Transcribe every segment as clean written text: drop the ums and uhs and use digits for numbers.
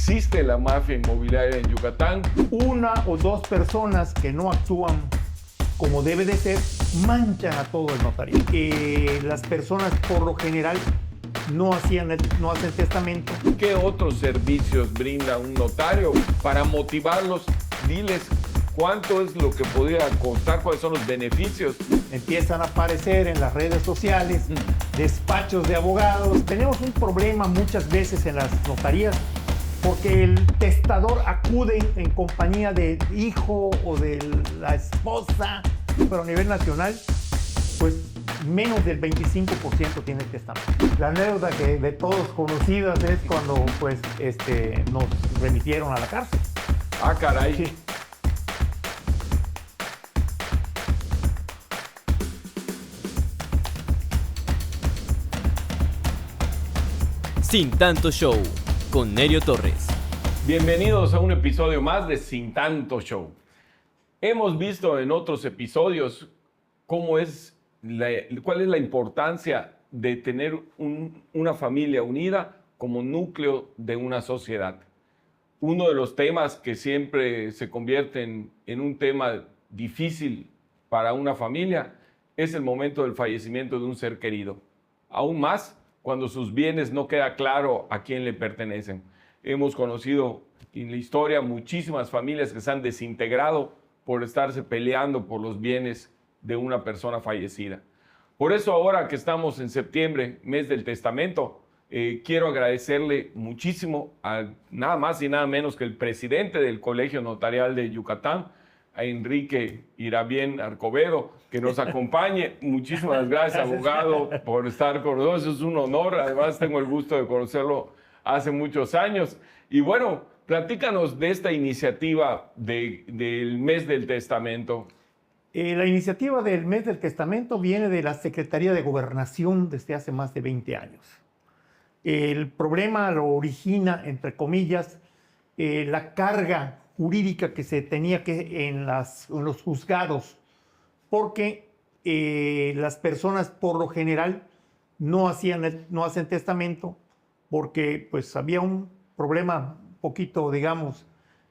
¿Existe la mafia inmobiliaria en Yucatán? Una o dos personas que no actúan como debe de ser manchan a todo el notario. Las personas por lo general no hacen testamento. ¿Qué otros servicios brinda un notario? Para motivarlos, diles cuánto es lo que podría costar, cuáles son los beneficios. Empiezan a aparecer en las redes sociales despachos de abogados. Tenemos un problema muchas veces en las notarías porque el testador acude en compañía del hijo o de la esposa, pero a nivel nacional, pues menos del 25% tiene testamento. La anécdota que de todos conocidas es cuando pues, nos remitieron a la cárcel. Ah, caray. Sí. Sin Tanto Show, con Nerio Torres. Bienvenidos a un episodio más de Sin Tanto Show. Hemos visto en otros episodios cuál es la importancia de tener una familia unida como núcleo de una sociedad. Uno de los temas que siempre se convierten en un tema difícil para una familia es el momento del fallecimiento de un ser querido. Aún más cuando sus bienes no queda claro a quién le pertenecen. Hemos conocido en la historia muchísimas familias que se han desintegrado por estarse peleando por los bienes de una persona fallecida. Por eso ahora que estamos en septiembre, mes del testamento, quiero agradecerle muchísimo a nada más y nada menos que el presidente del Colegio Notarial de Yucatán, a Enrique Irabien Arcobedo, que nos acompañe. Muchísimas gracias, abogado, por estar con nosotros. Es un honor. Además, tengo el gusto de conocerlo hace muchos años. Y bueno, platícanos de esta iniciativa del mes del testamento. La iniciativa del mes del testamento viene de la Secretaría de Gobernación desde hace más de 20 años. El problema lo origina, entre comillas, la carga jurídica que se tenía en los juzgados, porque las personas por lo general no hacen testamento porque pues había un problema un poquito, digamos,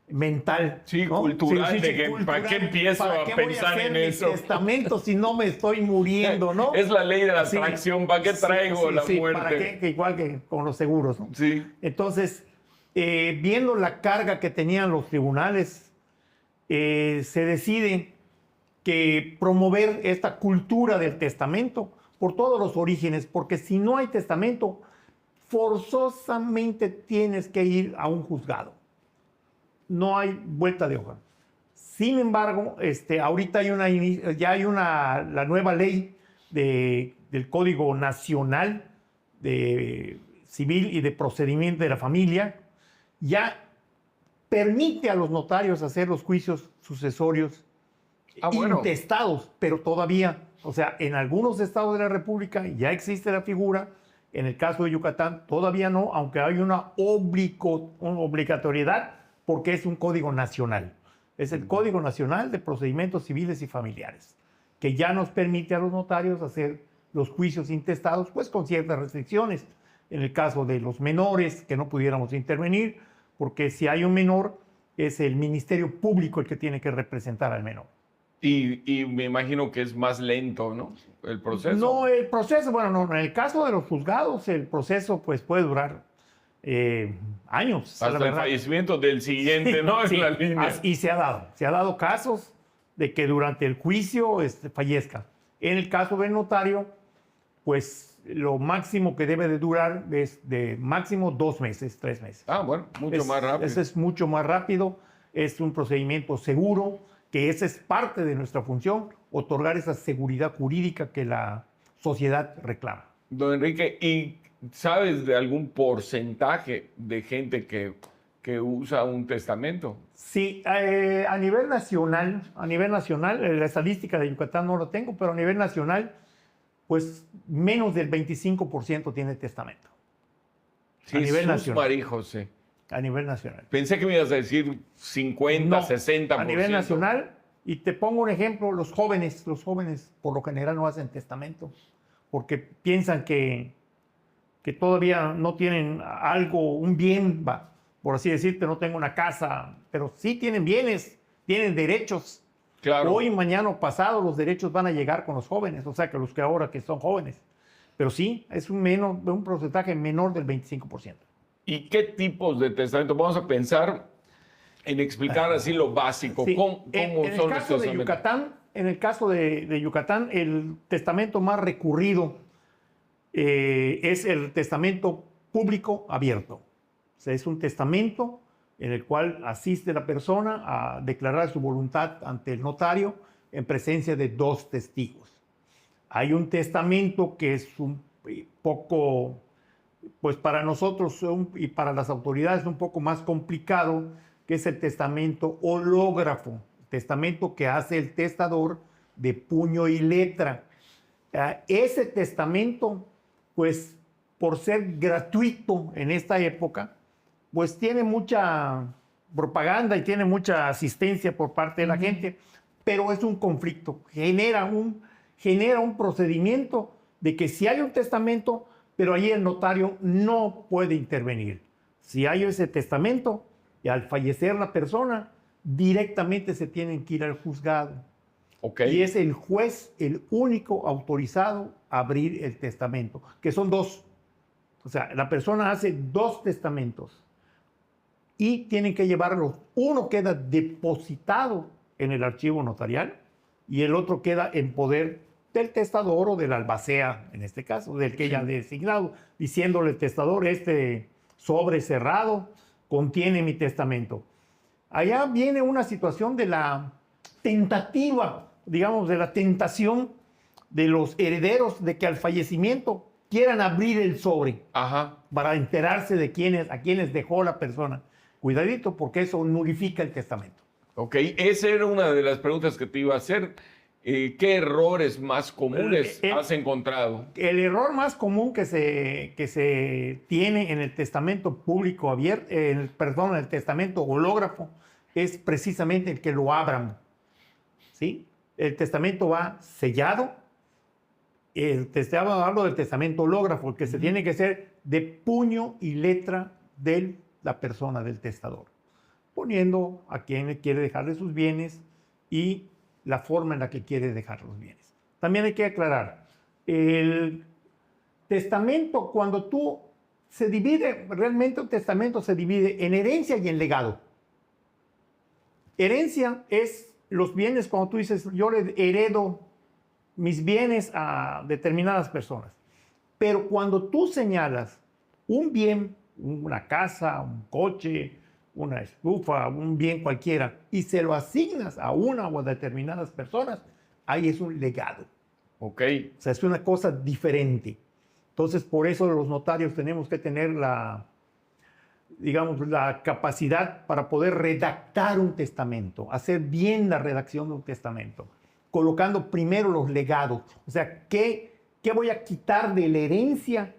mental. Sí, ¿no? cultural, Sí, cultural. ¿Para qué empiezo a pensar en eso? ¿Para qué voy a hacer mi testamento si no me estoy muriendo, no? Es la ley de la atracción. ¿Para qué traigo la muerte? ¿Para qué? Que igual que con los seguros, ¿no? Sí. Entonces, viendo la carga que tenían los tribunales, se decide que promover esta cultura del testamento por todos los orígenes, porque si no hay testamento, forzosamente tienes que ir a un juzgado. No hay vuelta de hoja. Sin embargo, ahorita hay la nueva ley del Código Nacional de Civil y de Procedimiento de la Familia, ya permite a los notarios hacer los juicios sucesorios intestados, pero todavía, o sea, en algunos estados de la República ya existe la figura. En el caso de Yucatán todavía no, aunque hay una obligatoriedad porque es un código nacional. Es el Código Nacional de Procedimientos Civiles y Familiares, que ya nos permite a los notarios hacer los juicios intestados, pues con ciertas restricciones. En el caso de los menores, que no pudiéramos intervenir, porque si hay un menor, es el Ministerio Público el que tiene que representar al menor. Y me imagino que es más lento, ¿no? El proceso. No, el proceso, bueno, no, en el caso de los juzgados, el proceso pues puede durar años. Hasta el fallecimiento del siguiente, ¿no? Sí, en la línea. y se ha dado casos de que durante el juicio fallezca. En el caso del notario, pues lo máximo que debe de durar es de máximo 2 meses, 3 meses. Ah, bueno, mucho más rápido. Eso es mucho más rápido, es un procedimiento seguro, que esa es parte de nuestra función, otorgar esa seguridad jurídica que la sociedad reclama. Don Enrique, ¿y sabes de algún porcentaje de gente que usa un testamento? Sí, a nivel nacional, la estadística de Yucatán no la tengo, pero a nivel nacional, pues menos del 25% tiene testamento. Sí, a nivel nacional. María José. A nivel nacional. Pensé que me ibas a decir 50, no, 60%. A nivel nacional, y te pongo un ejemplo, los jóvenes por lo general no hacen testamento, porque piensan que todavía no tienen algo, un bien por así decirte, no tengo una casa, pero sí tienen bienes, tienen derechos. Claro. Hoy, mañana o pasado los derechos van a llegar con los jóvenes, o sea, que los que ahora que son jóvenes. Pero sí, es un porcentaje menor del 25%. ¿Y qué tipos de testamento? Vamos a pensar en explicar así lo básico. Sí. ¿Cómo En son el caso los de testamentos? Yucatán, en el caso de Yucatán, el testamento más recurrido es el testamento público abierto. O sea, es un testamento en el cual asiste la persona a declarar su voluntad ante el notario en presencia de 2 testigos. Hay un testamento que es un poco, pues para nosotros y para las autoridades un poco más complicado, que es el testamento hológrafo, testamento que hace el testador de puño y letra. Ese testamento, pues por ser gratuito en esta época, pues tiene mucha propaganda y tiene mucha asistencia por parte de la gente, pero es un conflicto, genera un procedimiento de que si hay un testamento, pero ahí el notario no puede intervenir. Si hay ese testamento y al fallecer la persona, directamente se tienen que ir al juzgado. Okay. Y es el juez el único autorizado a abrir el testamento, que son 2. O sea, la persona hace 2 testamentos y tienen que llevarlos. Uno queda depositado en el archivo notarial y el otro queda en poder del testador o del albacea, en este caso, del que ya ha designado, diciéndole al testador, este sobre cerrado contiene mi testamento. Allá viene una situación de la tentativa, digamos, de la tentación de los herederos de que al fallecimiento quieran abrir el sobre. Ajá. Para enterarse de a quienes dejó la persona. Cuidadito, porque eso nulifica el testamento. Ok, esa era una de las preguntas que te iba a hacer. ¿Qué errores más comunes has encontrado? El error más común que se tiene en el testamento público abierto, en el testamento hológrafo, es precisamente el que lo abran. ¿Sí? El testamento va sellado. Hablo del testamento hológrafo, que se tiene que hacer de puño y letra de la persona, del testador, poniendo a quién le quiere dejarle sus bienes y la forma en la que quiere dejar los bienes. También hay que aclarar, el testamento, se divide, realmente un testamento se divide en herencia y en legado. Herencia es los bienes, cuando tú dices, yo le heredo mis bienes a determinadas personas. Pero cuando tú señalas un bien, una casa, un coche, una estufa, un bien cualquiera, y se lo asignas a una o a determinadas personas, ahí es un legado. Ok. O sea, es una cosa diferente. Entonces, por eso los notarios tenemos que tener la capacidad para poder redactar un testamento, hacer bien la redacción de un testamento, colocando primero los legados. O sea, ¿qué voy a quitar de la herencia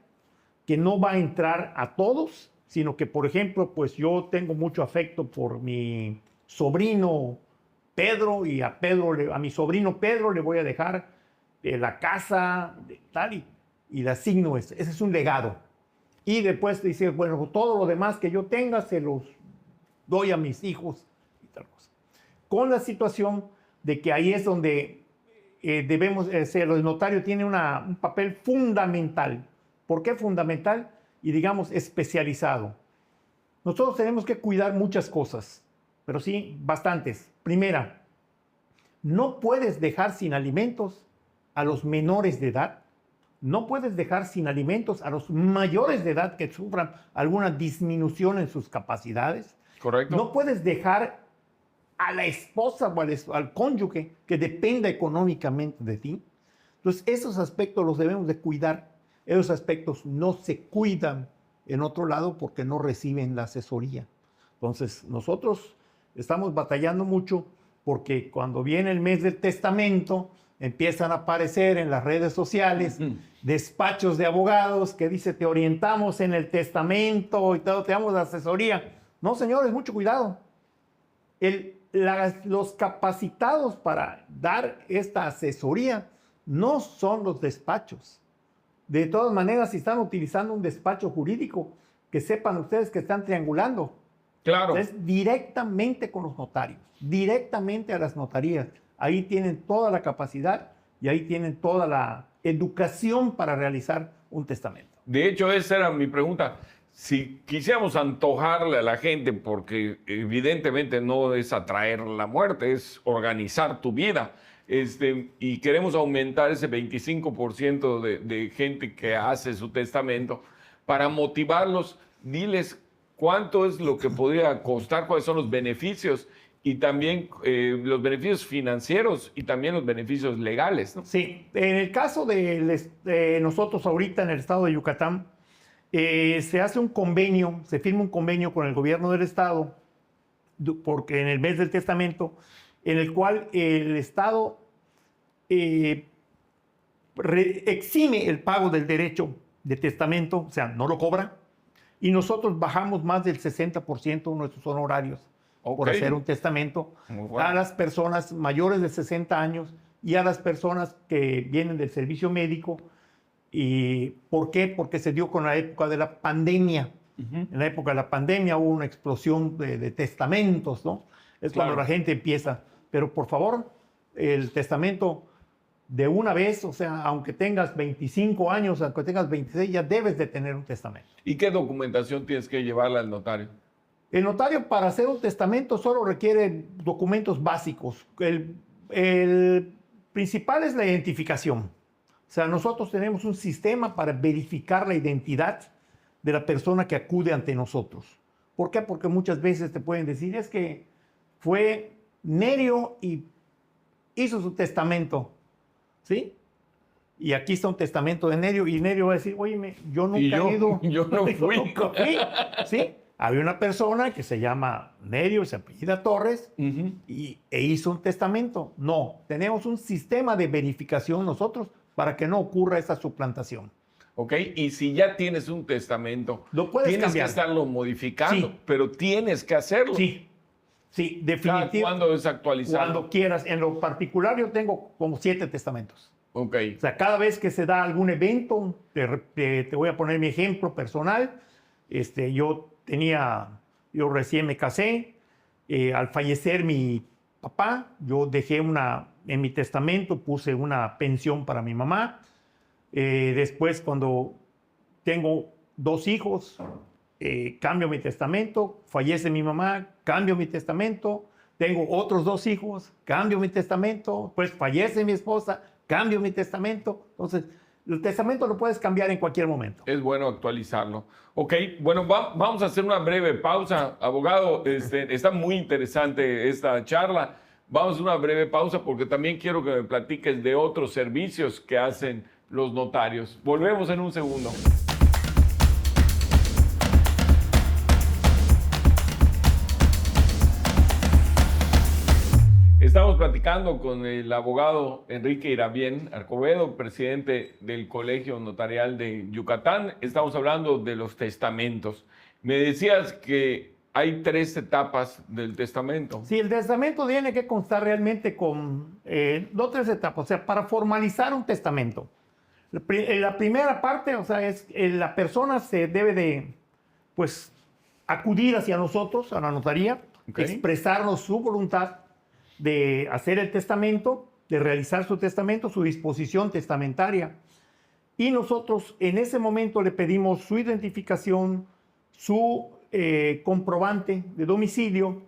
que no va a entrar a todos, sino que, por ejemplo, pues yo tengo mucho afecto por mi sobrino Pedro y a mi sobrino Pedro le voy a dejar la casa tal y le asigno ese es un legado. Y después dice, bueno, todo lo demás que yo tenga se los doy a mis hijos y tal cosa. Con la situación de que ahí es donde el notario tiene un papel fundamental. ¿Por qué fundamental? Y digamos especializado. Nosotros tenemos que cuidar muchas cosas, pero sí, bastantes. Primera, no puedes dejar sin alimentos a los menores de edad. No puedes dejar sin alimentos a los mayores de edad que sufran alguna disminución en sus capacidades. Correcto. No puedes dejar a la esposa o al cónyuge que dependa económicamente de ti. Entonces, esos aspectos los debemos de cuidar. Esos aspectos no se cuidan en otro lado porque no reciben la asesoría. Entonces, nosotros estamos batallando mucho porque cuando viene el mes del testamento, empiezan a aparecer en las redes sociales despachos de abogados que dice te orientamos en el testamento y todo, te damos asesoría. No, señores, mucho cuidado. Los capacitados para dar esta asesoría no son los despachos. De todas maneras, si están utilizando un despacho jurídico, que sepan ustedes que están triangulando, Claro. Es directamente con los notarios, directamente a las notarías. Ahí tienen toda la capacidad y ahí tienen toda la educación para realizar un testamento. De hecho, esa era mi pregunta. Si quisiéramos antojarle a la gente, porque evidentemente no es atraer la muerte, es organizar tu vida, y queremos aumentar ese 25% de gente que hace su testamento, para motivarlos, diles cuánto es lo que podría costar, cuáles son los beneficios y también los beneficios financieros y también los beneficios legales, ¿no? Sí, en el caso de nosotros ahorita en el estado de Yucatán, se hace un convenio, se firma un convenio con el gobierno del estado, porque en el mes del testamento, en el cual el estado exime el pago del derecho de testamento, o sea, no lo cobra, y nosotros bajamos más del 60% de nuestros honorarios por hacer un testamento a las personas mayores de 60 años y a las personas que vienen del servicio médico. ¿Y por qué? Porque se dio con la época de la pandemia. En la época de la pandemia hubo una explosión de testamentos, ¿no? Es cuando la gente empieza. Pero por favor, el testamento de una vez, o sea, aunque tengas 25 años, aunque tengas 26, ya debes de tener un testamento. ¿Y qué documentación tienes que llevarle al notario? El notario para hacer un testamento solo requiere documentos básicos. El principal es la identificación. O sea, nosotros tenemos un sistema para verificar la identidad de la persona que acude ante nosotros. ¿Por qué? Porque muchas veces te pueden decir, es que fue Nerio y hizo su testamento, ¿sí? Y aquí está un testamento de Nerio, y Nerio va a decir, oye, yo nunca he ido. Yo no fui. Yo nunca fui, ¿sí? Había una persona que se llama Nerio, se apellida Torres, e hizo un testamento. No, tenemos un sistema de verificación nosotros para que no ocurra esa suplantación. Ok, y si ya tienes un testamento, lo puedes tienes cambiar. que estarlo modificando, Sí. pero tienes que hacerlo. Sí, sí, definitivamente. ¿Cuándo es actualizado? Cuando quieras. En lo particular, yo tengo como 7 testamentos. Ok. O sea, cada vez que se da algún evento, te voy a poner mi ejemplo personal. Yo recién me casé. Al fallecer mi papá, yo dejé en mi testamento, puse una pensión para mi mamá. Después, cuando tengo 2 hijos, cambio mi testamento. Fallece mi mamá, cambio mi testamento. Tengo otros 2 hijos, cambio mi testamento. Pues fallece mi esposa, cambio mi testamento. Entonces, el testamento lo puedes cambiar en cualquier momento. Es bueno actualizarlo. Ok, bueno, vamos a hacer una breve pausa. Abogado, está muy interesante esta charla. Vamos a hacer una breve pausa porque también quiero que me platiques de otros servicios que hacen los notarios. Volvemos en un segundo. Estamos platicando con el abogado Enrique Irabien Arcobedo, presidente del Colegio Notarial de Yucatán. Estamos hablando de los testamentos. Me decías que hay 3 etapas del testamento. Sí, el testamento tiene que constar realmente con no 3 etapas. O sea, para formalizar un testamento, la primera parte, o sea, es la persona se debe de, pues, acudir hacia nosotros, a la notaría, expresarnos su voluntad de hacer el testamento, de realizar su testamento, su disposición testamentaria. Y nosotros en ese momento le pedimos su identificación, su comprobante de domicilio,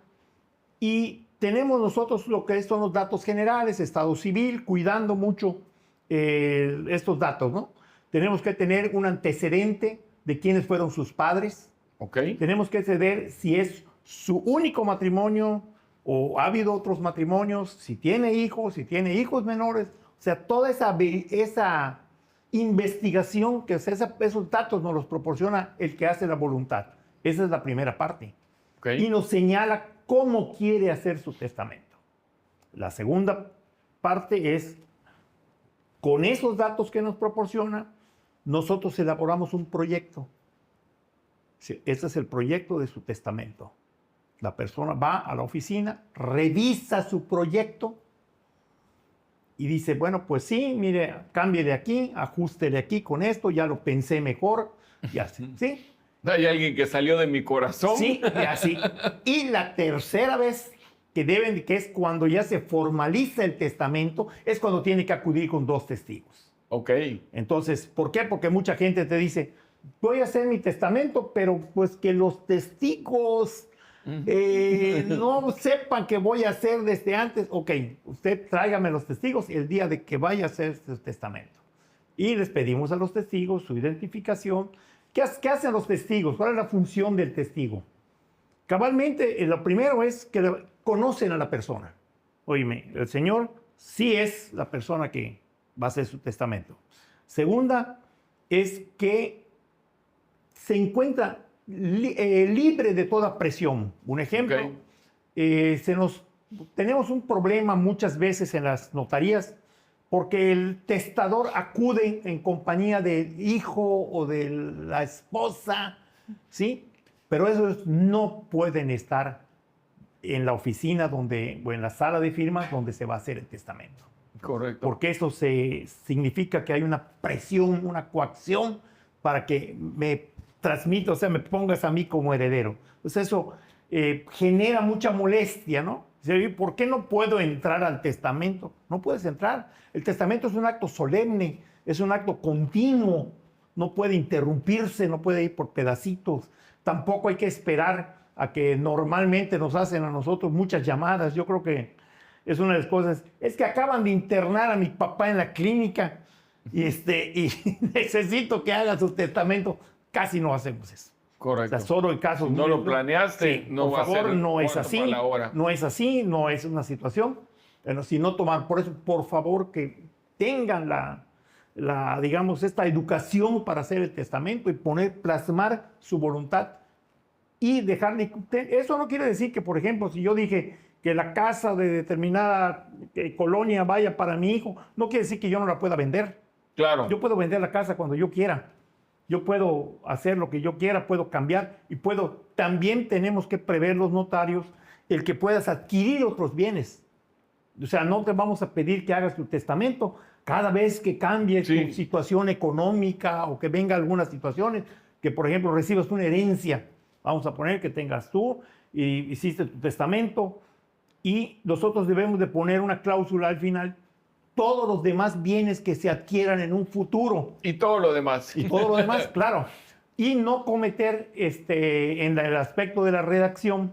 y tenemos nosotros lo que son los datos generales, estado civil, cuidando mucho estos datos, ¿no? Tenemos que tener un antecedente de quiénes fueron sus padres. Tenemos que saber si es su único matrimonio o ha habido otros matrimonios, si tiene hijos menores. O sea, toda esa investigación, que esos datos nos los proporciona el que hace la voluntad. Esa es la primera parte. Y nos señala cómo quiere hacer su testamento. La segunda parte es, con esos datos que nos proporciona, nosotros elaboramos un proyecto. Ese es el proyecto de su testamento. La persona va a la oficina, revisa su proyecto y dice, bueno, pues sí, mire, cambie de aquí, ajuste de aquí con esto, ya lo pensé mejor, ya sé, ¿sí? Hay alguien que salió de mi corazón. Sí, y así. Y la tercera vez que es cuando ya se formaliza el testamento, es cuando tiene que acudir con 2 testigos. Ok. Entonces, ¿por qué? Porque mucha gente te dice, voy a hacer mi testamento, pero pues que los testigos no sepan que voy a hacer desde antes. Ok, usted tráigame los testigos el día de que vaya a hacer su testamento. Y les pedimos a los testigos su identificación. ¿Qué hacen los testigos? ¿Cuál es la función del testigo? Cabalmente, lo primero es que conocen a la persona. Óyeme, el Señor sí es la persona que va a hacer su testamento. Segunda, es que se encuentra libre de toda presión. Un ejemplo, tenemos un problema muchas veces en las notarías porque el testador acude en compañía del hijo o de la esposa, ¿sí? Pero esos no pueden estar en la oficina o en la sala de firmas donde se va a hacer el testamento. Correcto. Porque eso significa que hay una presión, una coacción para que me transmita, o sea, me pongas a mí como heredero. Entonces eso genera mucha molestia, ¿no? ¿Por qué no puedo entrar al testamento? No puedes entrar. El testamento es un acto solemne, es un acto continuo. No puede interrumpirse, no puede ir por pedacitos. Tampoco hay que esperar a que normalmente nos hacen a nosotros muchas llamadas. Yo creo que es una de las cosas. Es que acaban de internar a mi papá en la clínica y necesito que haga su testamento. Casi no hacemos eso. Correcto. O sea, solo en casos si no lo planeaste, sí, no por va favor, a ser no es así. No es así, no es una situación. Bueno, si no tomar, por eso, por favor, que tengan digamos, esta educación para hacer el testamento y plasmar su voluntad y dejarle. Eso no quiere decir que, por ejemplo, si yo dije que la casa de determinada colonia vaya para mi hijo, no quiere decir que yo no la pueda vender. Claro. Yo puedo vender la casa cuando yo quiera. Yo puedo hacer lo que yo quiera, puedo cambiar y también tenemos que prever los notarios el que puedas adquirir otros bienes. O sea, no te vamos a pedir que hagas tu testamento cada vez que cambie tu situación económica o que venga algunas situaciones, que por ejemplo recibas una herencia. Vamos a poner que tengas tú y hiciste tu testamento y nosotros debemos de poner una cláusula al final. Todos los demás bienes que se adquieran en un futuro. Y todo lo demás. Y todo lo demás, claro. Y no cometer en el aspecto de la redacción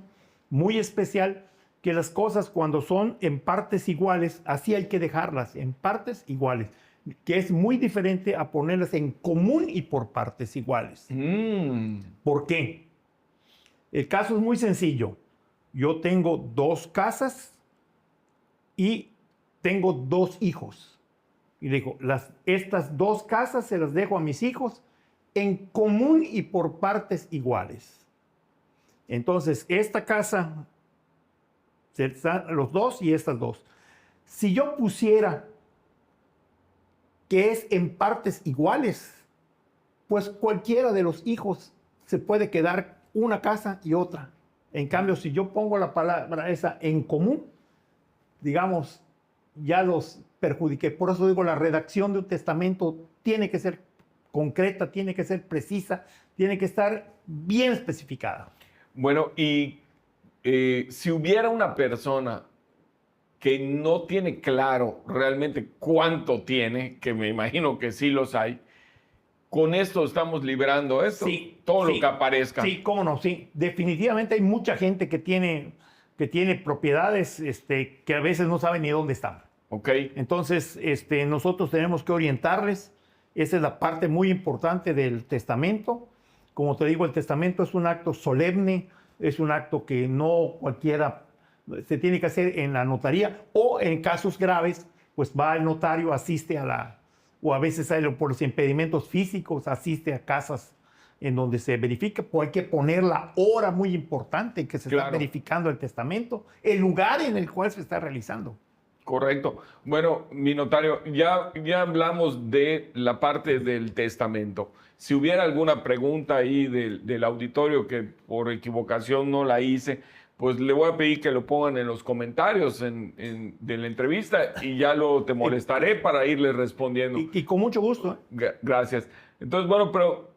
muy especial que las cosas cuando son en partes iguales, así hay que dejarlas en partes iguales, que es muy diferente a ponerlas en común y por partes iguales. ¿Por qué? El caso es muy sencillo. Yo tengo 2 casas y tengo 2 hijos. Y digo, estas 2 casas se las dejo a mis hijos en común y por partes iguales. Entonces, esta casa, los 2 y estas 2. Si yo pusiera que es en partes iguales, pues cualquiera de los hijos se puede quedar una casa y otra. En cambio, si yo pongo la palabra esa en común, digamos, ya los perjudiqué. Por eso digo, la redacción de un testamento tiene que ser concreta, tiene que ser precisa, tiene que estar bien especificada. Bueno, y si hubiera una persona que no tiene claro realmente cuánto tiene, que me imagino que sí los hay, con esto estamos liberando esto, sí, todo lo que aparezca. Sí, cómo no, sí. Definitivamente hay mucha gente que tiene propiedades que a veces no saben ni dónde están. Ok. Entonces, nosotros tenemos que orientarles. Esa es la parte muy importante del testamento. Como te digo, el testamento es un acto solemne, es un acto que no cualquiera se tiene que hacer en la notaría o en casos graves, pues va el notario, asiste o a veces por los impedimentos físicos, asiste a casas en donde se verifica, pues hay que poner la hora muy importante en que se está verificando el testamento, el lugar en el cual se está realizando. Correcto. Bueno, mi notario, ya hablamos de la parte del testamento. Si hubiera alguna pregunta ahí del auditorio que por equivocación no la hice, pues le voy a pedir que lo pongan en los comentarios de la entrevista y ya te molestaré para irle respondiendo. Y con mucho gusto. Gracias. Entonces, bueno, pero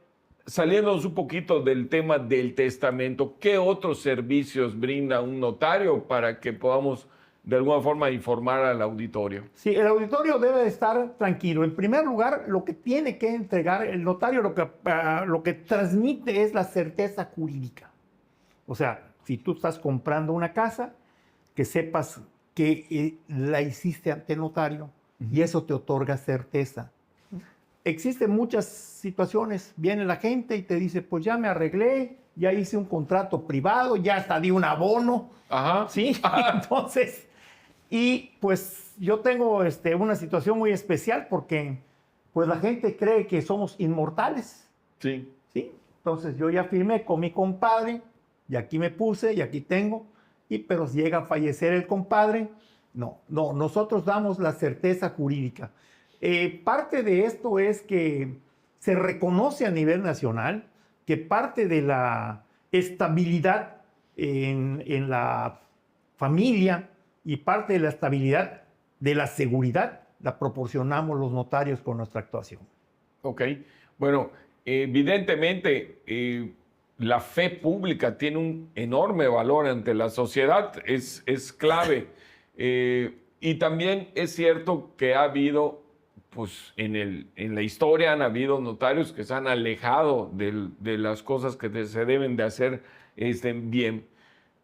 saliéndonos un poquito del tema del testamento, ¿qué otros servicios brinda un notario para que podamos de alguna forma informar al auditorio? Sí, el auditorio debe de estar tranquilo. En primer lugar, lo que tiene que entregar el notario, lo que transmite es la certeza jurídica. O sea, si tú estás comprando una casa, que sepas que la hiciste ante notario y eso te otorga certeza. Existen muchas situaciones, viene la gente y te dice, pues ya me arreglé, ya hice un contrato privado, ya hasta di un abono. Ajá. ¿Sí? Entonces, y pues yo tengo una situación muy especial porque pues la gente cree que somos inmortales. Sí. ¿Sí? Entonces yo ya firmé con mi compadre y aquí me puse y aquí tengo, pero si llega a fallecer el compadre, no, nosotros damos la certeza jurídica. Parte de esto es que se reconoce a nivel nacional que parte de la estabilidad en la familia y parte de la estabilidad de la seguridad la proporcionamos los notarios con nuestra actuación. Ok. Bueno, evidentemente la fe pública tiene un enorme valor ante la sociedad, es clave. Y también es cierto que ha habido, pues en la historia han habido notarios que se han alejado de las cosas que se deben de hacer bien.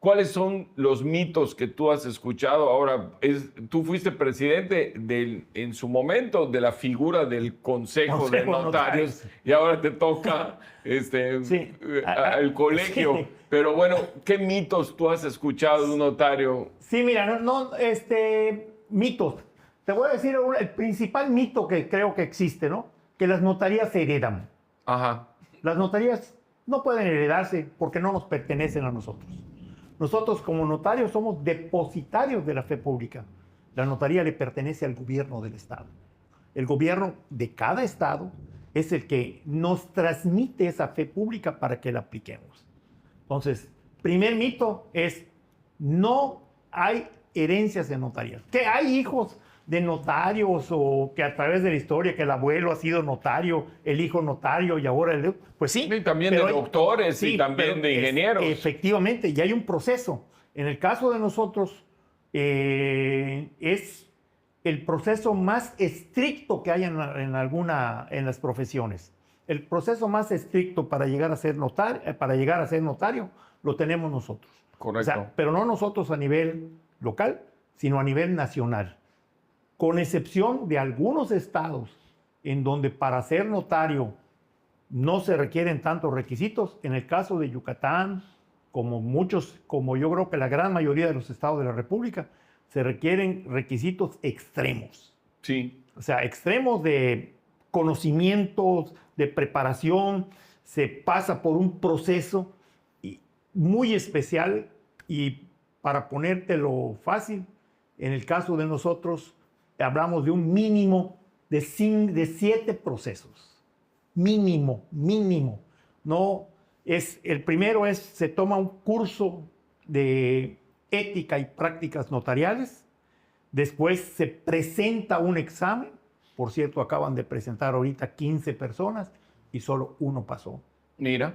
¿Cuáles son los mitos que tú has escuchado? Ahora, tú fuiste presidente en su momento de la figura del Consejo de Notarios y ahora te toca Sí. el colegio. Sí. Pero bueno, ¿qué mitos tú has escuchado de un notario? Sí, mira, mitos. Te voy a decir el principal mito que creo que existe, ¿no? Que las notarías se heredan. Ajá. Las notarías no pueden heredarse porque no nos pertenecen a nosotros. Nosotros como notarios somos depositarios de la fe pública. La notaría le pertenece al gobierno del estado. El gobierno de cada estado es el que nos transmite esa fe pública para que la apliquemos. Entonces, primer mito es, no hay herencias de notarías. Que hay hijos de notarios o que a través de la historia que el abuelo ha sido notario, el hijo notario y ahora el... Pues sí. Y también de doctores y también de ingenieros. Efectivamente, y hay un proceso. En el caso de nosotros, es el proceso más estricto que hay en las profesiones. El proceso más estricto para llegar a ser notario, lo tenemos nosotros. Correcto. O sea, pero no nosotros a nivel local, sino a nivel nacional. Con excepción de algunos estados en donde para ser notario no se requieren tantos requisitos. En el caso de Yucatán, como yo creo que la gran mayoría de los estados de la República, se requieren requisitos extremos. Sí. O sea, extremos de conocimientos, de preparación. Se pasa por un proceso muy especial y para ponértelo fácil, en el caso de nosotros, hablamos de un mínimo de 7 procesos. Mínimo. No el primero se toma un curso de ética y prácticas notariales. Después se presenta un examen. Por cierto, acaban de presentar ahorita 15 personas y solo uno pasó. Mira.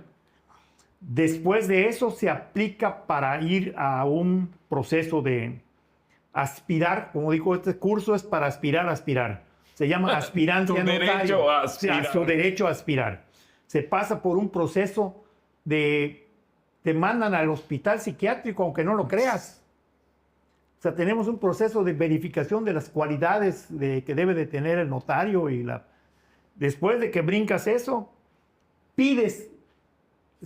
Después de eso se aplica para ir a un proceso de aspirar. Como digo, este curso es para aspirar. Se llama aspirante a notario. Derecho a aspirar. O sea, su derecho a aspirar. Se pasa por un proceso te mandan al hospital psiquiátrico, aunque no lo creas. O sea, tenemos un proceso de verificación de las cualidades que debe de tener el notario después de que brincas eso, pides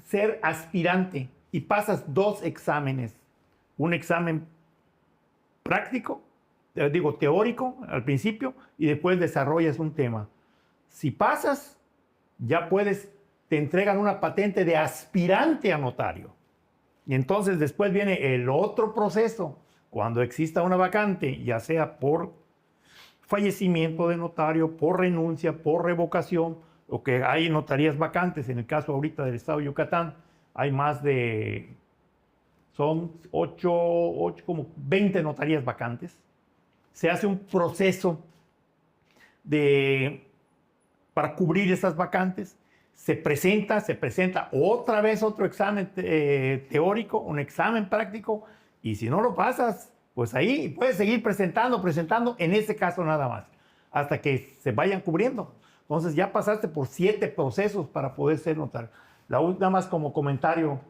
ser aspirante y pasas 2 exámenes. Un examen práctico, teórico al principio, y después desarrollas un tema. Si pasas, ya te entregan una patente de aspirante a notario. Y entonces después viene el otro proceso, cuando exista una vacante, ya sea por fallecimiento de notario, por renuncia, por revocación, o que hay notarías vacantes. En el caso ahorita del estado de Yucatán, hay son como 20 notarías vacantes. Se hace un proceso para cubrir esas vacantes. se presenta otra vez otro examen teórico, un examen práctico, y si no lo pasas, pues ahí puedes seguir presentando, en este caso nada más, hasta que se vayan cubriendo. Entonces ya pasaste por 7 procesos para poder ser notario. Nada más como comentario,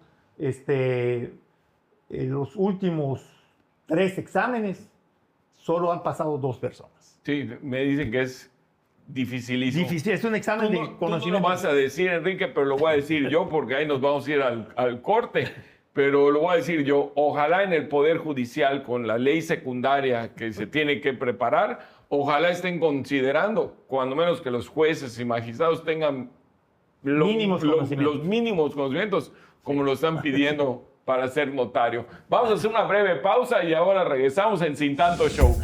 los últimos 3 exámenes solo han pasado 2 personas. Sí, me dicen que es dificilísimo. Difícil, es un examen de conocimiento. Tú no lo vas a decir, Enrique, pero lo voy a decir yo porque ahí nos vamos a ir al corte. Pero lo voy a decir yo, ojalá en el Poder Judicial, con la ley secundaria que se tiene que preparar, ojalá estén considerando, cuando menos que los jueces y magistrados tengan los mínimos conocimientos, como lo están pidiendo para ser notario. Vamos a hacer una breve pausa y ahora regresamos en Sin Tanto Show.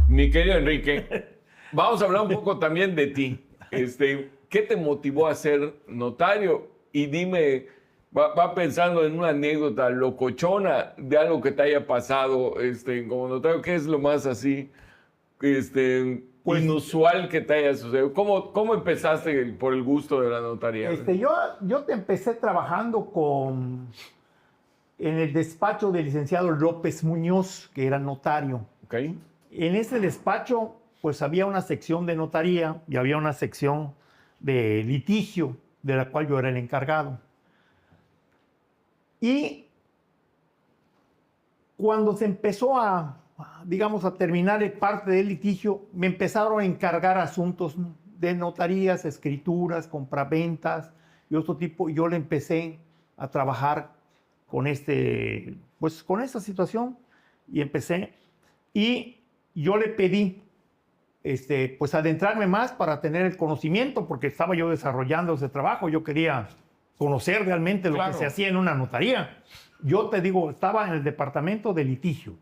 Mi querido Enrique, vamos a hablar un poco también de ti. ¿Qué te motivó a ser notario? Y dime, va pensando en una anécdota locochona de algo que te haya pasado como notario. ¿Qué es lo más así inusual que te haya sucedido? ¿Cómo empezaste por el gusto de la notaría? Yo te empecé trabajando en el despacho del licenciado López Muñoz, que era notario. Okay. En ese despacho, pues había una sección de notaría y había una sección de litigio, de la cual yo era el encargado. Y cuando se empezó a terminar parte del litigio, me empezaron a encargar asuntos de notarías, escrituras, compraventas y otro tipo. Y yo le empecé a trabajar con esta situación y yo le pedí pues adentrarme más para tener el conocimiento, porque estaba yo desarrollando ese trabajo. Yo quería conocer realmente lo que se hacía en una notaría. Yo te digo, estaba en el departamento de litigio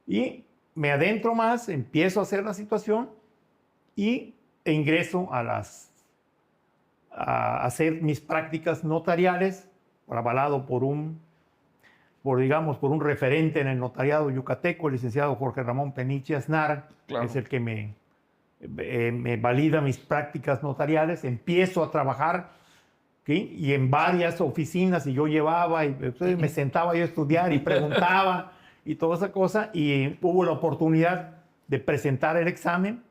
y me adentro más, empiezo a hacer la situación e ingreso a hacer mis prácticas notariales, avalado por un referente en el notariado yucateco, el licenciado Jorge Ramón Peniche Aznar, que es el que me valida mis prácticas notariales. Empiezo a trabajar, ¿sí? Y en varias oficinas, y yo llevaba, y me sentaba yo a estudiar y preguntaba y toda esa cosa, y hubo la oportunidad de presentar el examen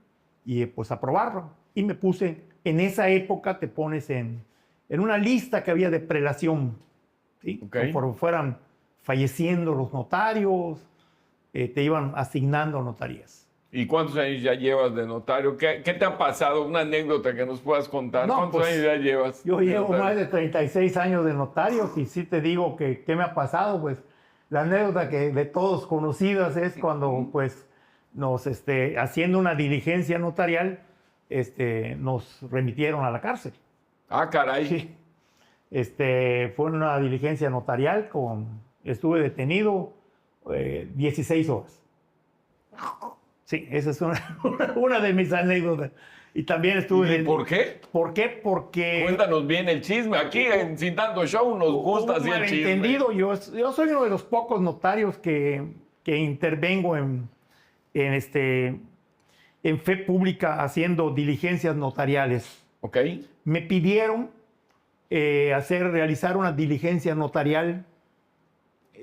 y pues aprobarlo. Y me puse, en esa época te pones en una lista que había de prelación, ¿sí? Okay. Conforme fueran falleciendo los notarios, te iban asignando notarías. ¿Y cuántos años ya llevas de notario? ¿Qué te ha pasado? Una anécdota que nos puedas contar. No, ¿Cuántos años ya llevas? Yo llevo notario? más de 36 años de notario, y sí te digo que qué me ha pasado, pues la anécdota que de todos conocidas es cuando pues nos, haciendo una diligencia notarial, nos remitieron a la cárcel. Ah, caray. Sí. Fue una diligencia notarial estuve detenido 16 horas. Sí, esa es una de mis anécdotas. Y también estuve... ¿Y por qué? ¿Por qué? Porque... Cuéntanos bien el chisme. Aquí en Sin Tanto Show nos gusta así el chisme. Malentendido. Yo soy uno de los pocos notarios que intervengo en fe pública haciendo diligencias notariales. Ok. Me pidieron realizar una diligencia notarial.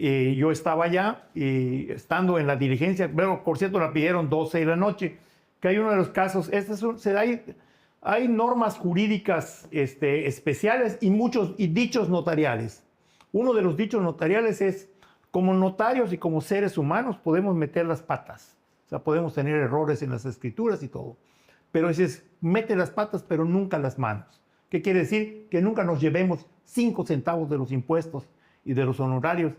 Yo estaba allá y estando en la diligencia, bueno, por cierto, la pidieron 12 de la noche, que hay uno de los casos, hay normas jurídicas especiales y dichos notariales. Uno de los dichos notariales es, como notarios y como seres humanos podemos meter las patas, o sea, podemos tener errores en las escrituras y todo, pero dices, mete las patas pero nunca las manos. ¿Qué quiere decir? Que nunca nos llevemos 5 centavos de los impuestos y de los honorarios,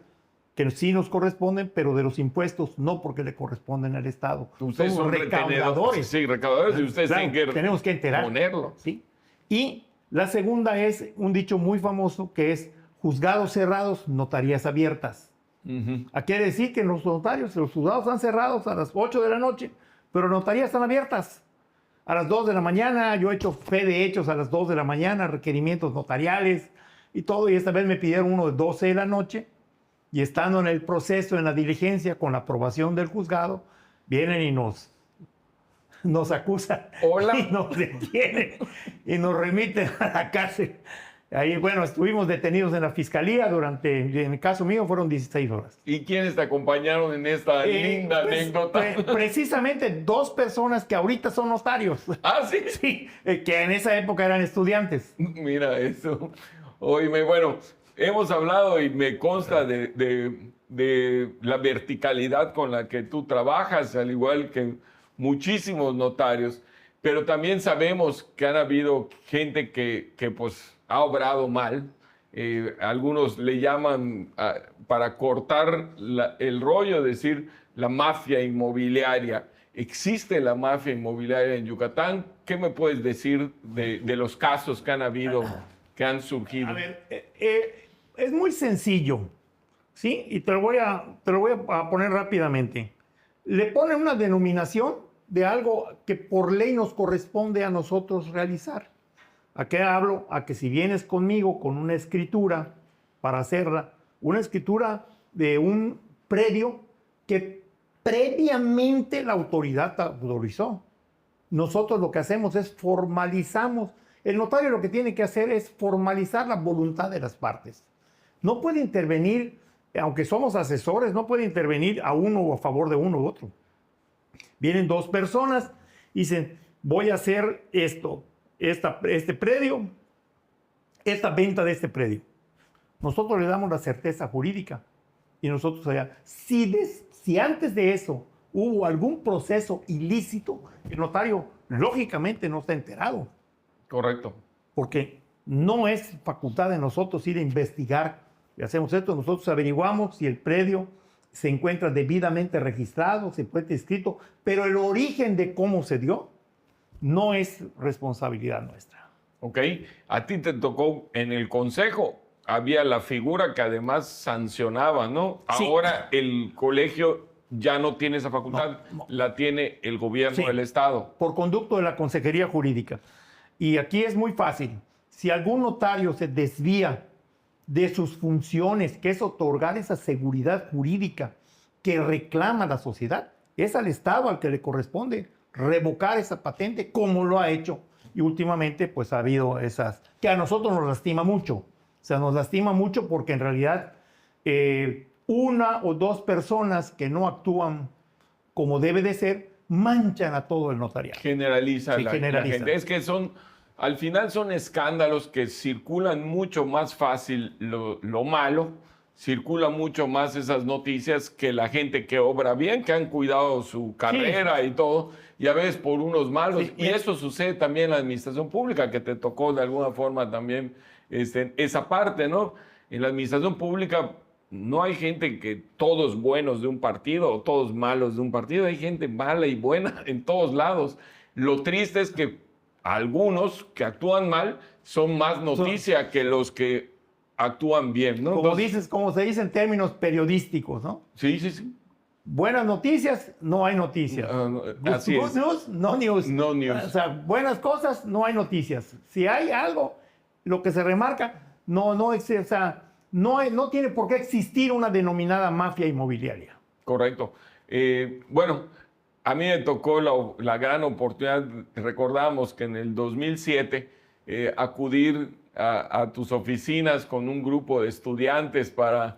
que sí nos corresponden, pero de los impuestos no, porque le corresponden al Estado. Ustedes son recaudadores. Sí, recaudadores, y ustedes tenemos que enterar. Ponerlo. ¿Sí? Y la segunda es un dicho muy famoso que es juzgados cerrados, notarías abiertas. Quiere decir que los notarios, los juzgados están cerrados a las 8 de la noche, pero notarías están abiertas. A las 2 de la mañana, yo he hecho fe de hechos a las 2 de la mañana, requerimientos notariales y todo, y esta vez me pidieron uno de 12 de la noche, y estando en el proceso, en la diligencia, con la aprobación del juzgado, vienen y nos acusan. Hola. Y nos detienen y nos remiten a la cárcel. Ahí, bueno, estuvimos detenidos en la fiscalía durante, en el caso mío, fueron 16 horas. ¿Y quiénes te acompañaron en esta linda anécdota? Precisamente 2 personas que ahorita son notarios. Ah, sí. Sí, que en esa época eran estudiantes. Mira eso. Oíme, bueno, hemos hablado y me consta de la verticalidad con la que tú trabajas, al igual que muchísimos notarios, pero también sabemos que han habido gente que pues ha obrado mal. Algunos le llaman, para cortar el rollo, decir la mafia inmobiliaria. ¿Existe la mafia inmobiliaria en Yucatán? ¿Qué me puedes decir de los casos que han habido, que han surgido? A ver, es muy sencillo, ¿sí? Y te lo voy a poner rápidamente. Le ponen una denominación de algo que por ley nos corresponde a nosotros realizar. ¿A qué hablo? A que si vienes conmigo con una escritura para hacerla, una escritura de un predio que previamente la autoridad autorizó. Nosotros lo que hacemos es formalizamos. El notario lo que tiene que hacer es formalizar la voluntad de las partes. No puede intervenir, aunque somos asesores, no puede intervenir a uno o a favor de uno u otro. Vienen 2 personas y dicen, voy a hacer esto, este predio, esta venta de este predio. Nosotros le damos la certeza jurídica y nosotros allá, si antes de eso hubo algún proceso ilícito, el notario lógicamente no está enterado. Correcto. Porque no es facultad de nosotros ir a investigar. Y hacemos esto, nosotros averiguamos si el predio se encuentra debidamente registrado, se puede escrito, pero el origen de cómo se dio no es responsabilidad nuestra. Ok, a ti te tocó en el consejo, había la figura que además sancionaba, ¿no? Sí. Ahora el colegio ya no tiene esa facultad, No. la tiene el gobierno Sí. del Estado. Por conducto de la Consejería Jurídica. Y aquí es muy fácil. Si algún notario se desvía de sus funciones, que es otorgar esa seguridad jurídica que reclama la sociedad, es al Estado al que le corresponde revocar esa patente, como lo ha hecho. Y últimamente, pues ha habido esas, que a nosotros nos lastima mucho. O sea, nos lastima mucho porque en realidad 1 o 2 personas que no actúan como debe de ser, manchan a todo el notariado. Generaliza Sí, la generaliza. gente. Es que al final son escándalos que circulan mucho más fácil lo malo, circula mucho más esas noticias que la gente que obra bien, que han cuidado su carrera y todo, y a veces por unos malos. Sí, y eso sucede también en la administración pública, que te tocó de alguna forma también esa parte, ¿no? En la administración pública no hay gente que todos buenos de un partido o todos malos de un partido, hay gente mala y buena en todos lados. Lo triste es que algunos que actúan mal son más noticia que los que actúan bien, ¿no? Como se dice en términos periodísticos, ¿no? Sí, sí, sí. Buenas noticias, no hay noticias. Así Good es. news, no news. No news. O sea, buenas cosas, no hay noticias. Si hay algo, lo que se remarca, no tiene por qué existir una denominada mafia inmobiliaria. Correcto. Bueno, a mí me tocó la gran oportunidad, recordamos que en el 2007, acudir a tus oficinas con un grupo de estudiantes para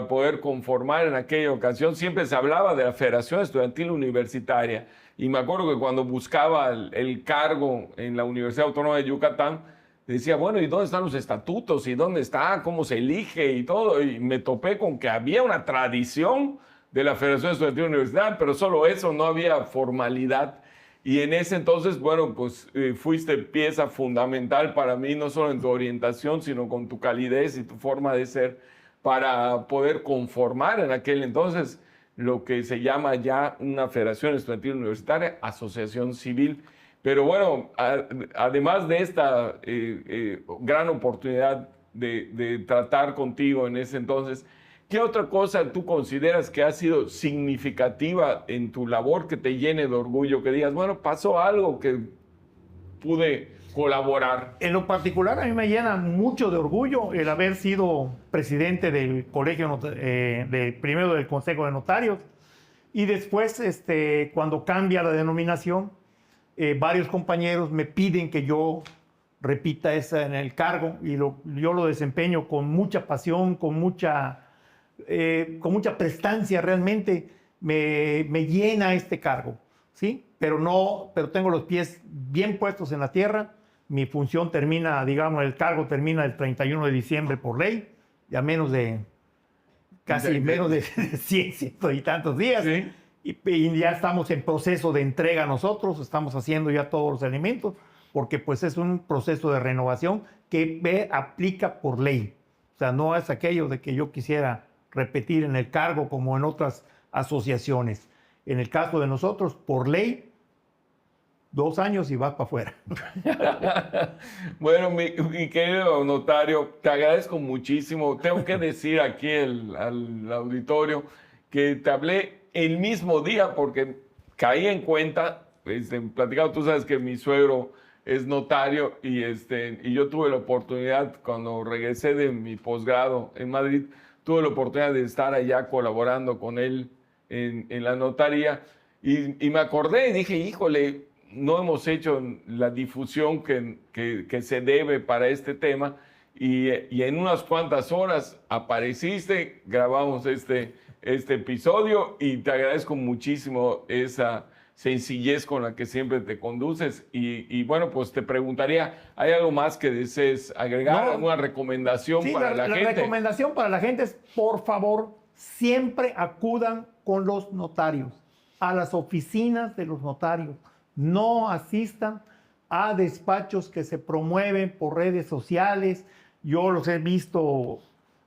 poder conformar en aquella ocasión. Siempre se hablaba de la Federación Estudiantil Universitaria y me acuerdo que cuando buscaba el cargo en la Universidad Autónoma de Yucatán, decía, bueno, ¿y dónde están los estatutos? ¿Y dónde está? ¿Cómo se elige? Y todo. Y me topé con que había una tradición de la Federación Estudiantil Universitaria, pero solo eso, no había formalidad. Y en ese entonces, bueno, pues fuiste pieza fundamental para mí, no solo en tu orientación, sino con tu calidez y tu forma de ser, para poder conformar en aquel entonces lo que se llama ya una Federación Estudiantil Universitaria, asociación civil. Pero bueno, además de esta gran oportunidad de tratar contigo en ese entonces, ¿qué otra cosa tú consideras que ha sido significativa en tu labor que te llene de orgullo? Que digas, bueno, pasó algo que pude colaborar. En lo particular, a mí me llena mucho de orgullo el haber sido presidente del colegio, primero del Consejo de Notarios, y después, cuando cambia la denominación, varios compañeros me piden que yo repita esa en el cargo, y yo lo desempeño con mucha pasión, con mucha prestancia. Realmente me llena este cargo, ¿sí? Pero tengo los pies bien puestos en la tierra. Mi función termina, digamos, el cargo termina el 31 de diciembre por ley, ya menos de 100 y tantos días. Sí. Y ya estamos en proceso de entrega nosotros, estamos haciendo ya todos los elementos, porque pues es un proceso de renovación que aplica por ley. O sea, no es aquello de que yo quisiera repetir en el cargo como en otras asociaciones. En el caso de nosotros, por ley, 2 años y vas para afuera. Bueno, mi querido notario, te agradezco muchísimo. Tengo que decir aquí al auditorio que te hablé el mismo día porque caí en cuenta, platicado, tú sabes que mi suegro es notario y yo tuve la oportunidad, cuando regresé de mi posgrado en Madrid, tuve la oportunidad de estar allá colaborando con él en la notaría y me acordé y dije, híjole, no hemos hecho la difusión que se debe para este tema y en unas cuantas horas apareciste, grabamos este episodio y te agradezco muchísimo esa sencillez con la que siempre te conduces y bueno, pues te preguntaría, ¿hay algo más que desees agregar? No. ¿Alguna recomendación para la gente? La recomendación para la gente es, por favor, siempre acudan con los notarios, a las oficinas de los notarios. No asistan a despachos que se promueven por redes sociales. Yo los he visto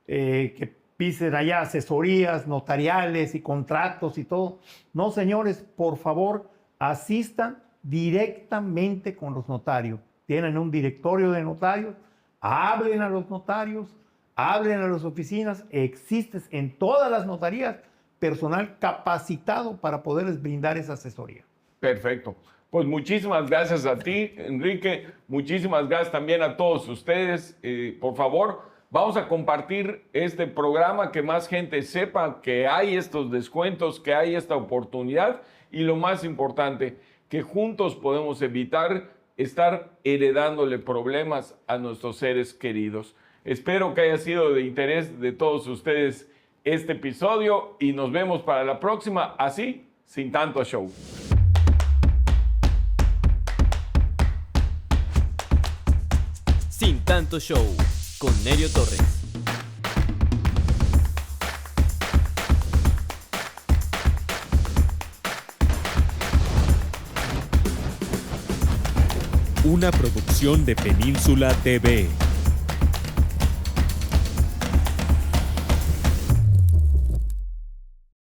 que piden allá asesorías notariales y contratos y todo. No, señores, por favor, asistan directamente con los notarios. Tienen un directorio de notarios, hablen a los notarios, hablen a las oficinas. Existe en todas las notarías personal capacitado para poderles brindar esa asesoría. Perfecto. Pues muchísimas gracias a ti, Enrique. Muchísimas gracias también a todos ustedes. Por favor, vamos a compartir este programa, que más gente sepa que hay estos descuentos, que hay esta oportunidad y lo más importante, que juntos podemos evitar estar heredándole problemas a nuestros seres queridos. Espero que haya sido de interés de todos ustedes este episodio y nos vemos para la próxima, así, sin tanto show. Sin tanto show, con Nerio Torres. Una producción de Península TV.